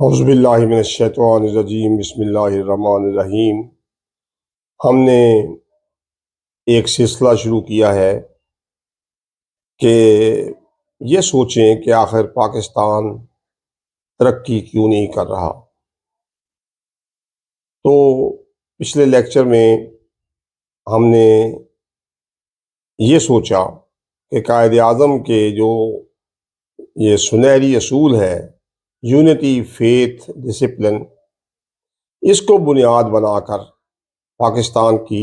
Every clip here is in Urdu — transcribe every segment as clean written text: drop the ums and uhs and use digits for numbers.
اعوذ باللہ من الشیطان الرجیم، بسم اللہ الرحمن الرحیم۔ ہم نے ایک سلسلہ شروع کیا ہے کہ یہ سوچیں کہ آخر پاکستان ترقی کیوں نہیں کر رہا۔ تو پچھلے لیکچر میں ہم نے یہ سوچا کہ قائد اعظم کے جو یہ سنہری اصول ہے، یونٹی، فیتھ، ڈسپلن، اس کو بنیاد بنا کر پاکستان کی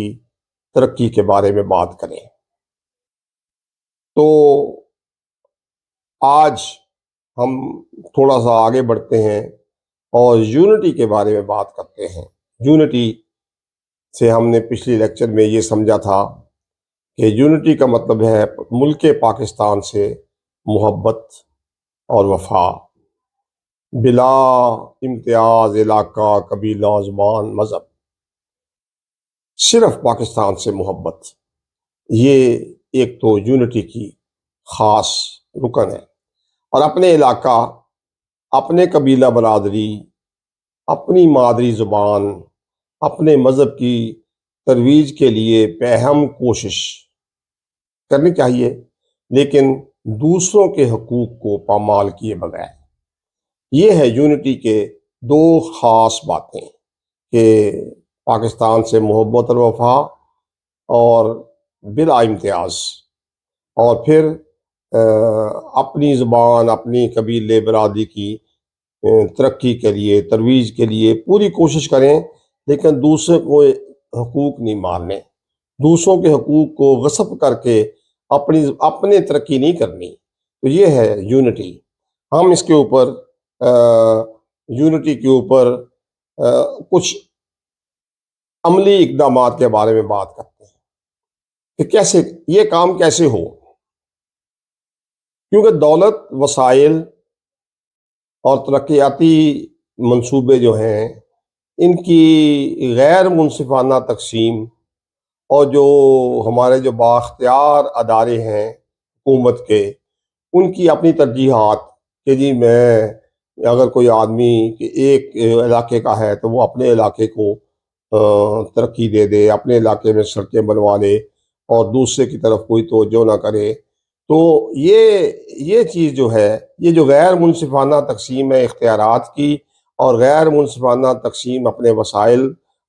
ترقی کے بارے میں بات کریں۔ تو آج ہم تھوڑا سا آگے بڑھتے ہیں اور یونٹی کے بارے میں بات کرتے ہیں۔ یونٹی سے ہم نے پچھلی لیکچر میں یہ سمجھا تھا کہ یونٹی کا مطلب ہے ملک پاکستان سے محبت اور وفا، بلا امتیاز علاقہ، قبیلہ، زبان، مذہب، صرف پاکستان سے محبت۔ یہ ایک تو یونٹی کی خاص رکن ہے، اور اپنے علاقہ، اپنے قبیلہ برادری، اپنی مادری زبان، اپنے مذہب کی ترویج کے لیے پہم کوشش کرنی چاہیے، لیکن دوسروں کے حقوق کو پامال کیے بغیر۔ یہ ہے یونٹی کے دو خاص باتیں، کہ پاکستان سے محبت اور وفا، اور بلا امتیاز، اور پھر اپنی زبان، اپنی قبیلے برادری کی ترقی کے لیے، ترویج کے لیے پوری کوشش کریں، لیکن دوسرے کو حقوق نہیں مارنے، دوسروں کے حقوق کو غصب کر کے اپنے ترقی نہیں کرنی۔ تو یہ ہے یونٹی۔ ہم اس کے اوپر یونٹی کے اوپر کچھ عملی اقدامات کے بارے میں بات کرتے ہیں کہ کیسے یہ کام کیسے ہو، کیونکہ دولت، وسائل اور ترقیاتی منصوبے جو ہیں، ان کی غیر منصفانہ تقسیم، اور جو ہمارے جو بااختیار ادارے ہیں حکومت کے، ان کی اپنی ترجیحات، کہ جی میں اگر کوئی آدمی ایک علاقے کا ہے تو وہ اپنے علاقے کو ترقی دے دے، اپنے علاقے میں سڑکیں بنوا لے اور دوسرے کی طرف کوئی توجہ نہ کرے، تو یہ چیز جو ہے، یہ جو غیر منصفانہ تقسیم ہے اختیارات کی، اور غیر منصفانہ تقسیم اپنے وسائل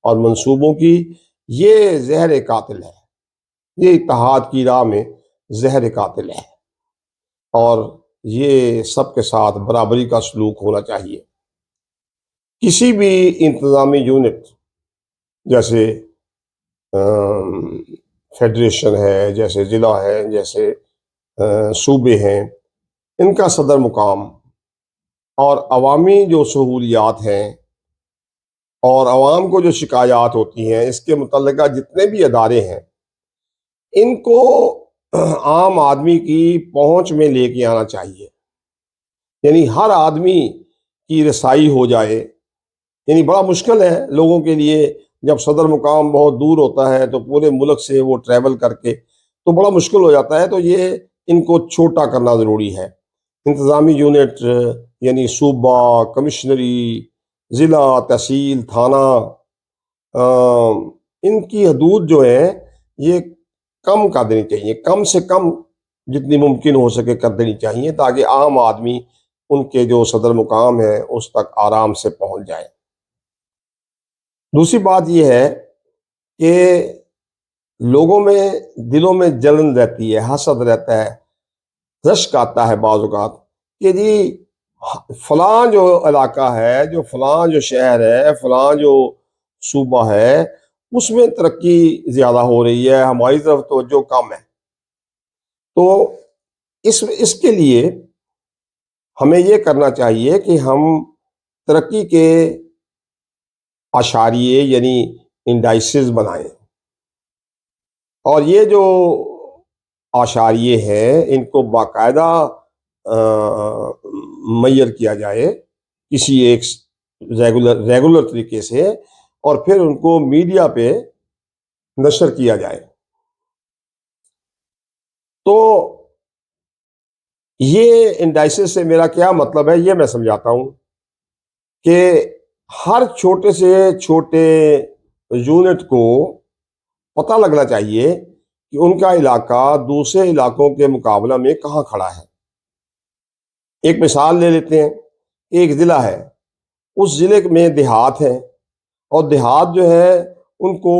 اور منصوبوں کی، یہ زہر قاتل ہے۔ یہ اتحاد کی راہ میں زہر قاتل ہے، اور یہ سب کے ساتھ برابری کا سلوک ہونا چاہیے۔ کسی بھی انتظامی یونٹ، جیسے فیڈریشن ہے، جیسے ضلع ہے، جیسے صوبے ہیں، ان کا صدر مقام اور عوامی جو سہولیات ہیں اور عوام کو جو شکایات ہوتی ہیں، اس کے متعلقہ جتنے بھی ادارے ہیں، ان کو عام آدمی کی پہنچ میں لے کے آنا چاہیے، یعنی ہر آدمی کی رسائی ہو جائے۔ یعنی بڑا مشکل ہے لوگوں کے لیے، جب صدر مقام بہت دور ہوتا ہے تو پورے ملک سے وہ ٹریول کر کے، تو بڑا مشکل ہو جاتا ہے۔ تو یہ ان کو چھوٹا کرنا ضروری ہے۔ انتظامی یونٹ یعنی صوبہ، کمشنری، ضلع، تحصیل، تھانہ، ان کی حدود جو ہے یہ کم کر دینی چاہیے، کم سے کم جتنی ممکن ہو سکے کر دینی چاہیے، تاکہ عام آدمی ان کے جو صدر مقام ہے اس تک آرام سے پہنچ جائے۔ دوسری بات یہ ہے کہ لوگوں میں، دلوں میں جلن رہتی ہے، حسد رہتا ہے، رشک آتا ہے بعض اوقات، کہ جی فلاں جو علاقہ ہے، جو فلاں جو شہر ہے، فلاں جو صوبہ ہے، اس میں ترقی زیادہ ہو رہی ہے، ہماری طرف توجہ کم ہے۔ تو اس کے لیے ہمیں یہ کرنا چاہیے کہ ہم ترقی کے اشاریے یعنی انڈائسز بنائیں، اور یہ جو اشاریے ہیں ان کو باقاعدہ معیر کیا جائے کسی ایک ریگولر طریقے سے، اور پھر ان کو میڈیا پہ نشر کیا جائے۔ تو یہ انڈائسز سے میرا کیا مطلب ہے، یہ میں سمجھاتا ہوں کہ ہر چھوٹے سے چھوٹے یونٹ کو پتہ لگنا چاہیے کہ ان کا علاقہ دوسرے علاقوں کے مقابلہ میں کہاں کھڑا ہے۔ ایک مثال لے لیتے ہیں، ایک ضلع ہے، اس ضلع میں دیہات ہیں، اور دیہات جو ہے ان کو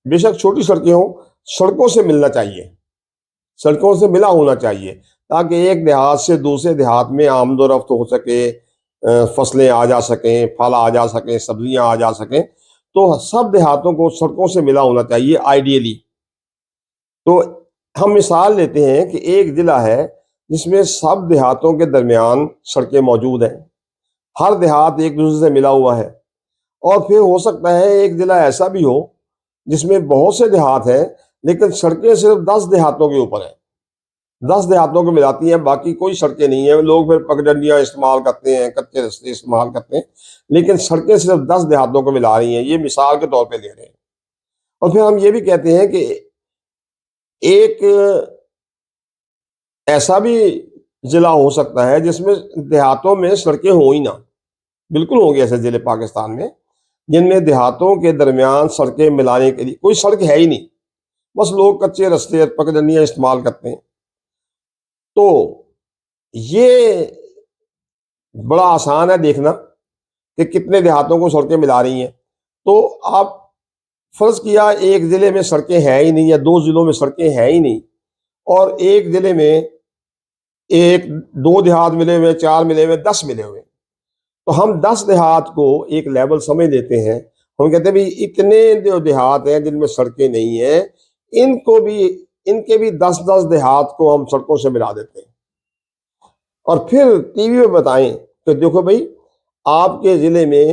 بے شک چھوٹی سڑکیں ہوں، سڑکوں سے ملنا چاہیے، سڑکوں سے ملا ہونا چاہیے، تاکہ ایک دیہات سے دوسرے دیہات میں آمد و رفت ہو سکے، فصلیں آ جا سکیں، پھل آ جا سکیں، سبزیاں آ جا سکیں۔ تو سب دیہاتوں کو سڑکوں سے ملا ہونا چاہیے آئیڈیلی۔ تو ہم مثال لیتے ہیں کہ ایک ضلع ہے جس میں سب دیہاتوں کے درمیان سڑکیں موجود ہیں، ہر دیہات ایک دوسرے سے ملا ہوا ہے۔ اور پھر ہو سکتا ہے ایک ضلع ایسا بھی ہو جس میں بہت سے دیہات ہیں، لیکن سڑکیں صرف 10 دیہاتوں کے اوپر ہیں، 10 دیہاتوں کو ملاتی ہیں، باقی کوئی سڑکیں نہیں ہیں۔ لوگ پھر پگڈنڈیاں استعمال کرتے ہیں، کچے رستے استعمال کرتے ہیں، لیکن سڑکیں صرف 10 دیہاتوں کو ملا رہی ہیں۔ یہ مثال کے طور پہ لے رہے ہیں۔ اور پھر ہم یہ بھی کہتے ہیں کہ ایک ایسا بھی ضلع ہو سکتا ہے جس میں دیہاتوں میں سڑکیں ہوں ہی نہ، بالکل ہوں گے ایسے ضلع پاکستان میں جن میں دیہاتوں کے درمیان سڑکیں ملانے کے لیے کوئی سڑک ہے ہی نہیں، بس لوگ کچے رستے پگڈنڈیاں استعمال کرتے ہیں۔ تو یہ بڑا آسان ہے دیکھنا کہ کتنے دیہاتوں کو سڑکیں ملا رہی ہیں۔ تو آپ فرض کیا ایک ضلع میں سڑکیں ہیں ہی نہیں، یا 2 ضلعوں میں سڑکیں ہیں ہی نہیں، اور ایک ضلع میں ایک 2 دیہات ملے ہوئے، 4 ملے ہوئے، 10 ملے ہوئے، تو ہم 10 دیہات کو ایک لیول سمجھ لیتے ہیں۔ ہم کہتے ہیں بھی اتنے جو دیہات ہیں جن میں سڑکیں نہیں ہیں، ان کے بھی 10 دیہات کو ہم سڑکوں سے ملا دیتے ہیں، اور پھر ٹی وی پہ بتائیں کہ دیکھو بھائی آپ کے ضلع میں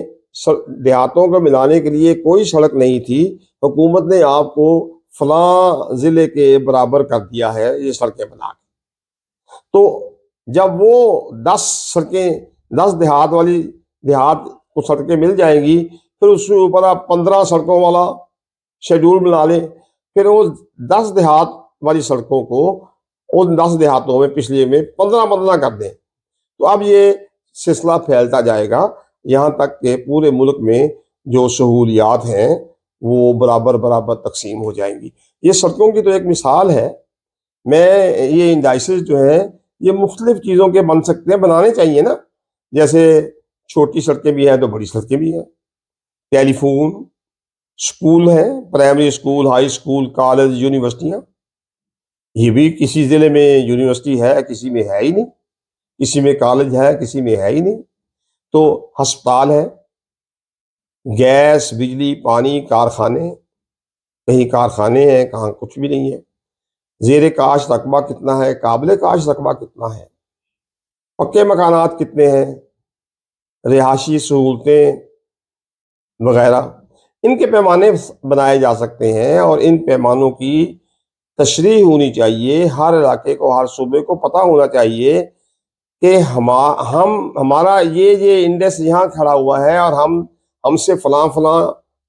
دیہاتوں کو ملانے کے لیے کوئی سڑک نہیں تھی، حکومت نے آپ کو فلاں ضلع کے برابر کر دیا ہے یہ سڑکیں بنا کے۔ تو جب وہ 10 دیہات کو سڑکیں مل جائیں گی، پھر اس کے اوپر آپ 15 سڑکوں والا شیڈول بنا لیں، پھر وہ 10 دیہات والی سڑکوں کو ان 10 دیہاتوں میں پچھلے میں 15 کر دیں، تو اب یہ سلسلہ پھیلتا جائے گا یہاں تک کہ پورے ملک میں جو سہولیات ہیں وہ برابر تقسیم ہو جائیں گی۔ یہ سڑکوں کی تو ایک مثال ہے۔ یہ انڈائسز جو ہیں یہ مختلف چیزوں کے بن سکتے ہیں، بنانے چاہیے نا، جیسے چھوٹی سڑکیں بھی ہیں تو بڑی سڑکیں بھی ہیں، ٹیلی فون، اسکول ہیں، primary school, high school, college, یونیورسٹیاں۔ یہ بھی کسی ضلع میں یونیورسٹی ہے، کسی میں ہے ہی نہیں، کسی میں کالج ہے، کسی میں ہے ہی نہیں۔ تو ہسپتال ہے، گیس، بجلی، پانی، کارخانے، کہیں کارخانے ہیں، کہاں کچھ بھی نہیں ہے۔ زیر کاشت رقبہ کتنا ہے، قابل کاشت رقبہ کتنا ہے، پکے مکانات کتنے ہیں، رہائشی سہولتیں وغیرہ، ان کے پیمانے بنائے جا سکتے ہیں، اور ان پیمانوں کی تشریح ہونی چاہیے۔ ہر علاقے کو، ہر صوبے کو پتہ ہونا چاہیے کہ ہمارا یہ انڈیکس یہاں کھڑا ہوا ہے، اور ہم سے فلاں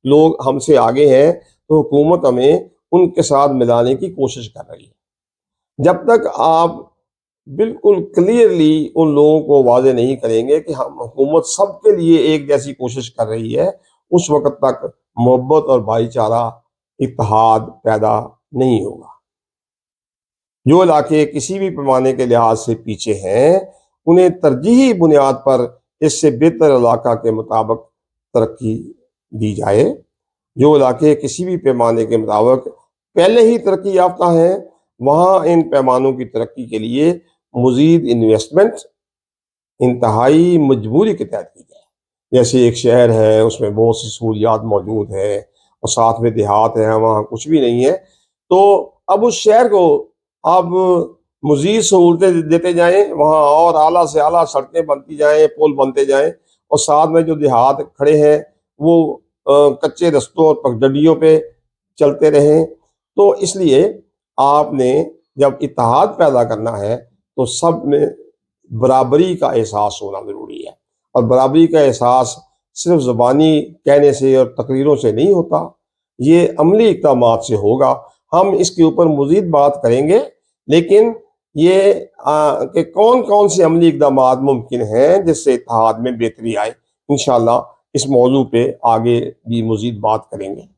لوگ ہم سے آگے ہیں، تو حکومت ہمیں ان کے ساتھ ملانے کی کوشش کر رہی ہے۔ جب تک آپ بالکل کلیئرلی ان لوگوں کو واضح نہیں کریں گے کہ ہم حکومت سب کے لیے ایک جیسی کوشش کر رہی ہے، اس وقت تک محبت اور بھائی چارہ، اتحاد پیدا نہیں ہوگا۔ جو علاقے کسی بھی پیمانے کے لحاظ سے پیچھے ہیں، انہیں ترجیحی بنیاد پر اس سے بہتر علاقہ کے مطابق ترقی دی جائے۔ جو علاقے کسی بھی پیمانے کے مطابق پہلے ہی ترقی یافتہ ہیں، وہاں ان پیمانوں کی ترقی کے لیے مزید انویسٹمنٹ انتہائی مجبوری کے تحت کی جائے۔ جیسے ایک شہر ہے، اس میں بہت سی سہولیات موجود ہیں، اور ساتھ میں دیہات ہیں، وہاں کچھ بھی نہیں ہے، تو اب اس شہر کو آپ مزید سہولتیں دیتے جائیں، وہاں اور اعلیٰ سے اعلیٰ سڑکیں بنتی جائیں، پل بنتے جائیں، اور ساتھ میں جو دیہات کھڑے ہیں وہ کچے رستوں اور پگڈنڈیوں پہ چلتے رہیں۔ تو اس لیے آپ نے جب اتحاد پیدا کرنا ہے تو سب میں برابری کا احساس ہونا ضروری ہے، اور برابری کا احساس صرف زبانی کہنے سے اور تقریروں سے نہیں ہوتا، یہ عملی اقدامات سے ہوگا۔ ہم اس کے اوپر مزید بات کریں گے، لیکن یہ کہ کون کون سے عملی اقدامات ممکن ہیں جس سے اتحاد میں بہتری آئے۔ انشاءاللہ اس موضوع پہ آگے بھی مزید بات کریں گے۔